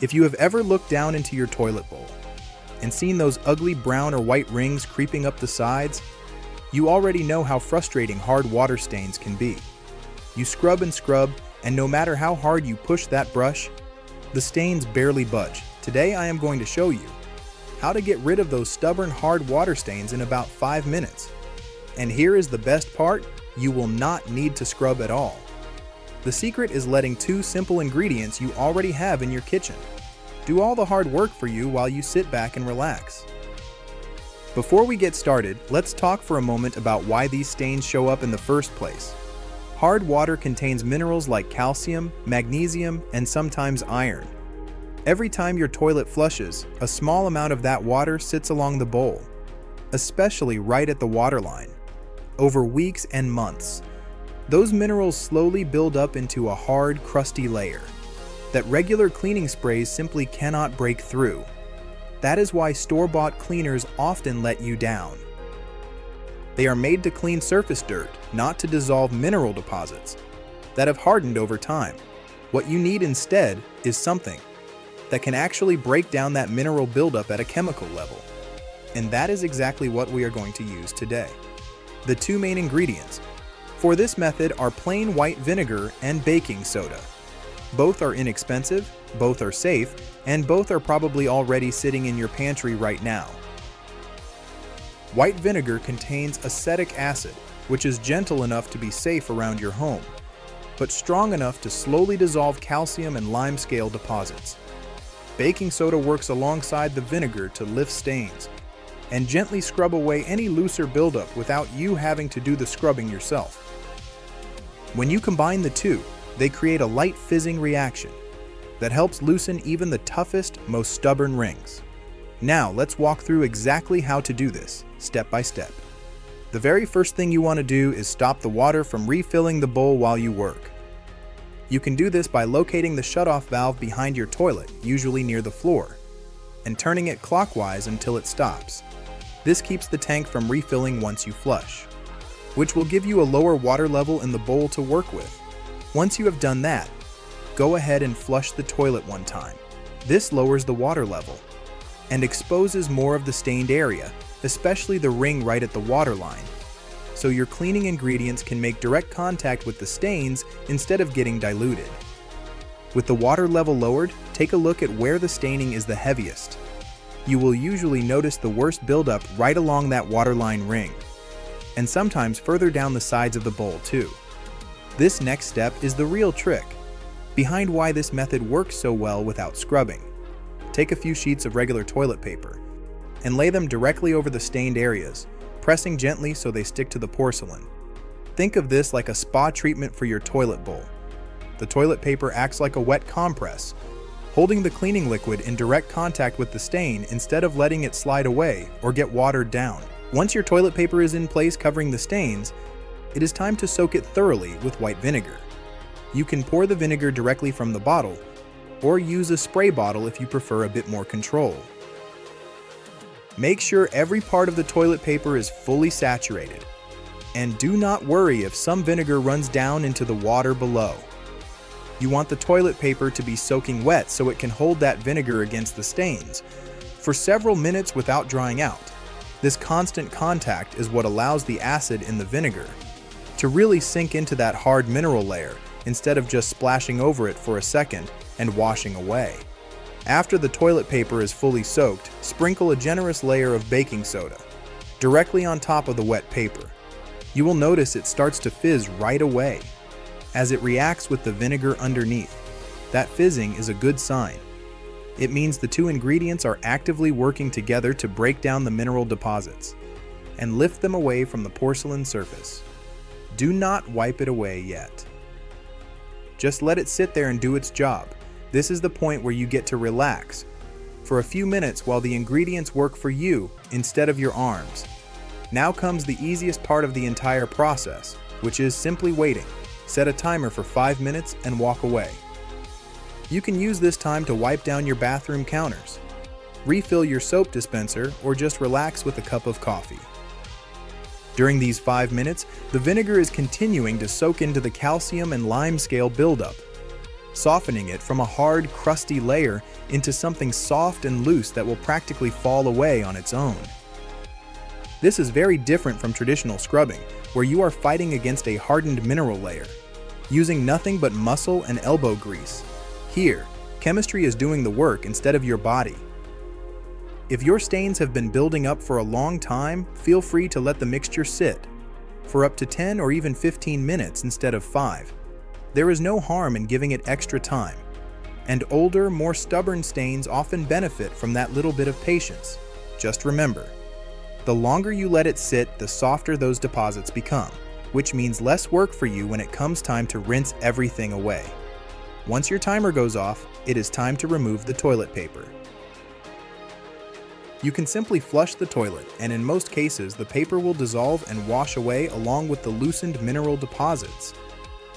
If you have ever looked down into your toilet bowl and seen those ugly brown or white rings creeping up the sides, you already know how frustrating hard water stains can be. You scrub and scrub, and no matter how hard you push that brush, the stains barely budge. Today I am going to show you how to get rid of those stubborn hard water stains in about 5 minutes. And here is the best part, you will not need to scrub at all. The secret is letting 2 simple ingredients you already have in your kitchen do all the hard work for you while you sit back and relax. Before we get started, let's talk for a moment about why these stains show up in the first place. Hard water contains minerals like calcium, magnesium, and sometimes iron. Every time your toilet flushes, a small amount of that water sits along the bowl, especially right at the waterline. Over weeks and months, those minerals slowly build up into a hard, crusty layer that regular cleaning sprays simply cannot break through. That is why store-bought cleaners often let you down. They are made to clean surface dirt, not to dissolve mineral deposits that have hardened over time. What you need instead is something that can actually break down that mineral buildup at a chemical level. And that is exactly what we are going to use today. The 2 main ingredients for this method are plain white vinegar and baking soda. Both are inexpensive, both are safe, and both are probably already sitting in your pantry right now. White vinegar contains acetic acid, which is gentle enough to be safe around your home, but strong enough to slowly dissolve calcium and limescale deposits. Baking soda works alongside the vinegar to lift stains and gently scrub away any looser buildup without you having to do the scrubbing yourself. When you combine the two, they create a light fizzing reaction that helps loosen even the toughest, most stubborn rings. Now let's walk through exactly how to do this, step by step. The very first thing you want to do is stop the water from refilling the bowl while you work. You can do this by locating the shutoff valve behind your toilet, usually near the floor, and turning it clockwise until it stops. This keeps the tank from refilling once you flush, which will give you a lower water level in the bowl to work with. Once you have done that, go ahead and flush the toilet one time. This lowers the water level and exposes more of the stained area, especially the ring right at the water line, so your cleaning ingredients can make direct contact with the stains instead of getting diluted. With the water level lowered, take a look at where the staining is the heaviest. You will usually notice the worst buildup right along that waterline ring, and sometimes further down the sides of the bowl too. This next step is the real trick behind why this method works so well without scrubbing. Take a few sheets of regular toilet paper and lay them directly over the stained areas, pressing gently so they stick to the porcelain. Think of this like a spa treatment for your toilet bowl. The toilet paper acts like a wet compress, holding the cleaning liquid in direct contact with the stain instead of letting it slide away or get watered down. Once your toilet paper is in place covering the stains, it is time to soak it thoroughly with white vinegar. You can pour the vinegar directly from the bottle, or use a spray bottle if you prefer a bit more control. Make sure every part of the toilet paper is fully saturated, and do not worry if some vinegar runs down into the water below. You want the toilet paper to be soaking wet so it can hold that vinegar against the stains for several minutes without drying out. This constant contact is what allows the acid in the vinegar to really sink into that hard mineral layer instead of just splashing over it for a second and washing away. After the toilet paper is fully soaked, sprinkle a generous layer of baking soda directly on top of the wet paper. You will notice it starts to fizz right away as it reacts with the vinegar underneath. That fizzing is a good sign. It means the 2 ingredients are actively working together to break down the mineral deposits and lift them away from the porcelain surface. Do not wipe it away yet. Just let it sit there and do its job. This is the point where you get to relax for a few minutes while the ingredients work for you instead of your arms. Now comes the easiest part of the entire process, which is simply waiting. Set a timer for 5 minutes and walk away. You can use this time to wipe down your bathroom counters, refill your soap dispenser, or just relax with a cup of coffee. During these 5 minutes, the vinegar is continuing to soak into the calcium and limescale buildup. softening it from a hard, crusty layer into something soft and loose that will practically fall away on its own. This is very different from traditional scrubbing, where you are fighting against a hardened mineral layer, using nothing but muscle and elbow grease. Here, chemistry is doing the work instead of your body. If your stains have been building up for a long time, feel free to let the mixture sit for up to 10 or even 15 minutes instead of 5. There is no harm in giving it extra time, and older, more stubborn stains often benefit from that little bit of patience. Just remember, the longer you let it sit, the softer those deposits become, which means less work for you when it comes time to rinse everything away. Once your timer goes off, it is time to remove the toilet paper. You can simply flush the toilet, and in most cases, the paper will dissolve and wash away along with the loosened mineral deposits.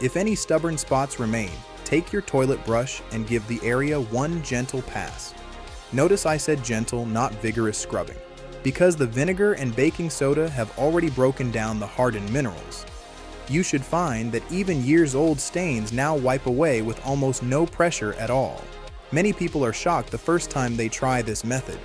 If any stubborn spots remain, take your toilet brush and give the area one gentle pass. Notice I said gentle, not vigorous scrubbing, because the vinegar and baking soda have already broken down the hardened minerals. You should find that even years-old stains now wipe away with almost no pressure at all. Many people are shocked the first time they try this method,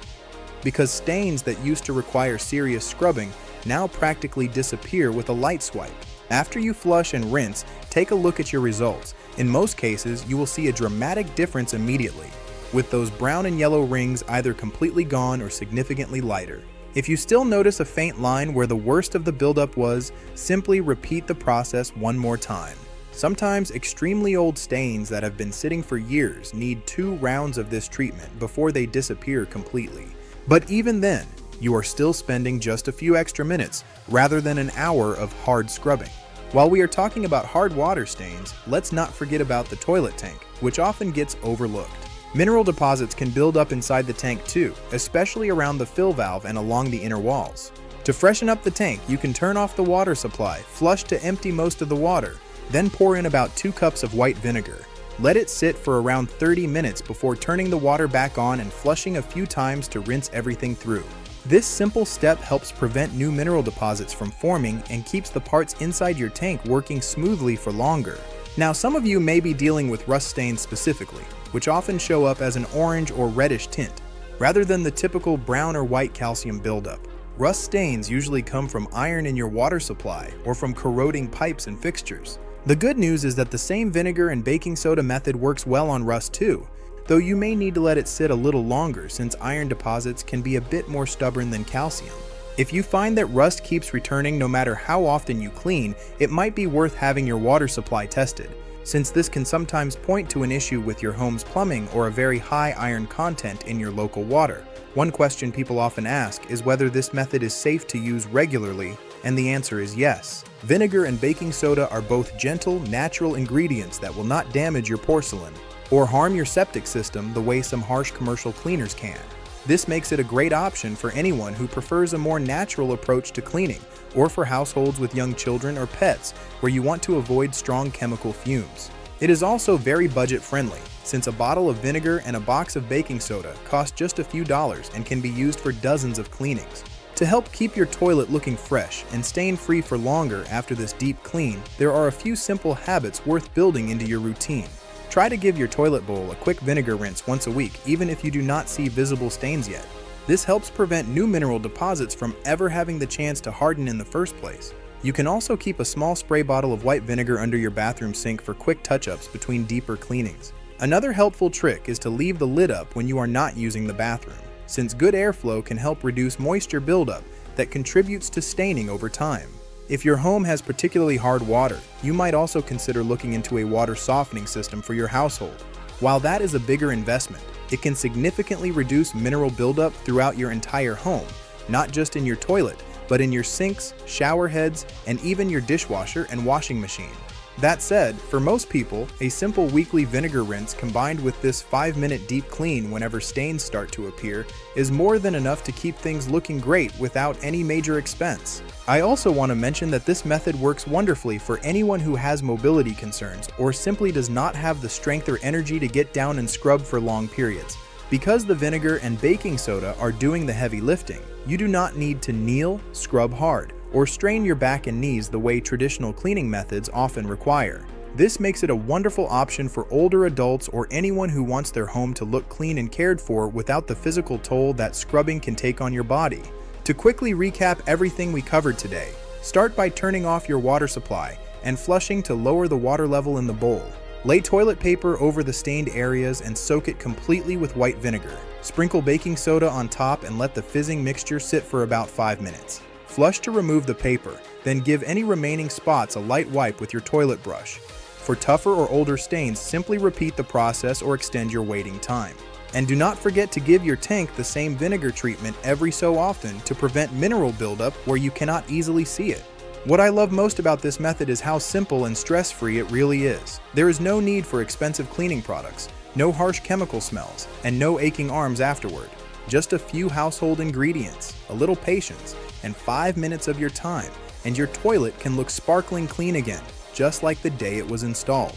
because stains that used to require serious scrubbing now practically disappear with a light swipe. After you flush and rinse, take a look at your results. In most cases, you will see a dramatic difference immediately, with those brown and yellow rings either completely gone or significantly lighter. If you still notice a faint line where the worst of the buildup was, simply repeat the process one more time. Sometimes extremely old stains that have been sitting for years need 2 rounds of this treatment before they disappear completely. But even then, you are still spending just a few extra minutes rather than an hour of hard scrubbing. While we are talking about hard water stains, let's not forget about the toilet tank, which often gets overlooked. Mineral deposits can build up inside the tank too, especially around the fill valve and along the inner walls. To freshen up the tank, you can turn off the water supply, flush to empty most of the water, then pour in about 2 cups of white vinegar. Let it sit for around 30 minutes before turning the water back on and flushing a few times to rinse everything through. This simple step helps prevent new mineral deposits from forming and keeps the parts inside your tank working smoothly for longer. Now, some of you may be dealing with rust stains specifically, which often show up as an orange or reddish tint, rather than the typical brown or white calcium buildup. Rust stains usually come from iron in your water supply or from corroding pipes and fixtures. The good news is that the same vinegar and baking soda method works well on rust too, though you may need to let it sit a little longer since iron deposits can be a bit more stubborn than calcium. If you find that rust keeps returning no matter how often you clean, it might be worth having your water supply tested, since this can sometimes point to an issue with your home's plumbing or a very high iron content in your local water. One question people often ask is whether this method is safe to use regularly, and the answer is yes. Vinegar and baking soda are both gentle, natural ingredients that will not damage your porcelain or harm your septic system the way some harsh commercial cleaners can. This makes it a great option for anyone who prefers a more natural approach to cleaning, or for households with young children or pets where you want to avoid strong chemical fumes. It is also very budget-friendly, since a bottle of vinegar and a box of baking soda cost just a few dollars and can be used for dozens of cleanings. To help keep your toilet looking fresh and stain-free for longer after this deep clean, there are a few simple habits worth building into your routine. Try to give your toilet bowl a quick vinegar rinse once a week, even if you do not see visible stains yet. This helps prevent new mineral deposits from ever having the chance to harden in the first place. You can also keep a small spray bottle of white vinegar under your bathroom sink for quick touch-ups between deeper cleanings. Another helpful trick is to leave the lid up when you are not using the bathroom, since good airflow can help reduce moisture buildup that contributes to staining over time. If your home has particularly hard water, you might also consider looking into a water softening system for your household. While that is a bigger investment, it can significantly reduce mineral buildup throughout your entire home, not just in your toilet, but in your sinks, shower heads, and even your dishwasher and washing machine. That said, for most people, a simple weekly vinegar rinse combined with this 5-minute deep clean whenever stains start to appear is more than enough to keep things looking great without any major expense. I also want to mention that this method works wonderfully for anyone who has mobility concerns or simply does not have the strength or energy to get down and scrub for long periods. Because the vinegar and baking soda are doing the heavy lifting, you do not need to kneel, scrub hard, or strain your back and knees the way traditional cleaning methods often require. This makes it a wonderful option for older adults or anyone who wants their home to look clean and cared for without the physical toll that scrubbing can take on your body. To quickly recap everything we covered today, start by turning off your water supply and flushing to lower the water level in the bowl. Lay toilet paper over the stained areas and soak it completely with white vinegar. Sprinkle baking soda on top and let the fizzing mixture sit for about 5 minutes. Flush to remove the paper, then give any remaining spots a light wipe with your toilet brush. For tougher or older stains, simply repeat the process or extend your waiting time. And do not forget to give your tank the same vinegar treatment every so often to prevent mineral buildup where you cannot easily see it. What I love most about this method is how simple and stress-free it really is. There is no need for expensive cleaning products, no harsh chemical smells, and no aching arms afterward. Just a few household ingredients, a little patience, and 5 minutes of your time, and your toilet can look sparkling clean again, just like the day it was installed.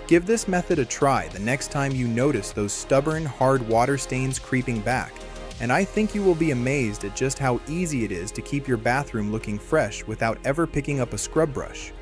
Give this method a try the next time you notice those stubborn, hard water stains creeping back, and I think you will be amazed at just how easy it is to keep your bathroom looking fresh without ever picking up a scrub brush.